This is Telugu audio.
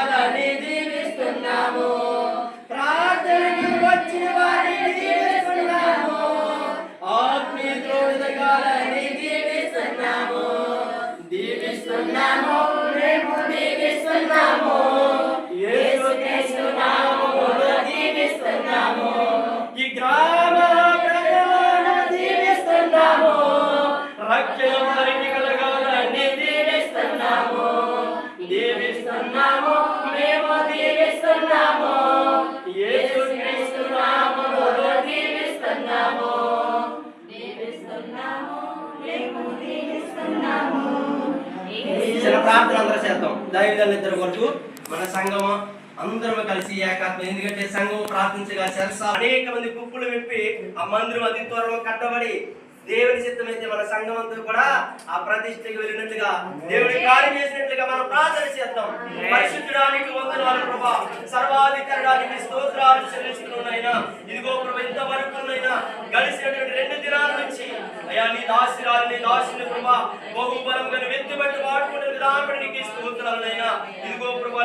జరగాలని దీవిస్తున్నాము. ప్రార్థనకి వచ్చిన వారిని దీవిస్తున్నాము. ఆత్మీయులు జరగాలని దీవిస్తున్నాము. దీవిస్తున్నాము, మేము దీవిస్తున్నాము. యేసుక్రీస్తు నామములో దీవిస్తున్నాము. ఈ గ్రామ ప్రజలను దీవిస్తున్నాము. రక్షణ వారికి కలగాలని దీవిస్తున్నాము. దీవిస్తున్నాము, మేము దీవిస్తున్నాము. యేసుక్రీస్తు నామములో దీవిస్తున్నాము. దీవిస్తున్నాము, మేము దీవిస్తున్నాము. చిన్న ప్రార్థన అందరూ చేద్దాం. దైవజనులు ఇద్దరు కొరకు మన సంఘం అందరం కలిసి ఏకాత్మ. ఎందుకంటే సంఘం ప్రార్థించగా అనేక మంది గుంపులు విప్పి ఆ మందిరం అతి త్వరలో కట్టబడి దేవుని చిత్తమైతే మన సంఘం అంతా కూడా ఆ ప్రతిష్టకి వెళ్ళినట్లుగా దేవుని కార్యం చేసినట్లుగా మనం ప్రార్థన చేద్దాం. పరిశుద్ధడానికి వందనాలు ప్రభా, సర్వాధికారానికి స్తోత్రాలు చెల్లిస్తున్నాయినా. ఇదిగో ప్రభా, ఇంతవరకునైనా గడిచినటువంటి 2 దినాల నుంచి అయ్యా నీ దాసుని ప్రభా బహుబలంగా వెత్తిబట్టి వాడుకునే విధానం నీకు స్తోత్రాలనైనా. ఇదిగో ప్రభా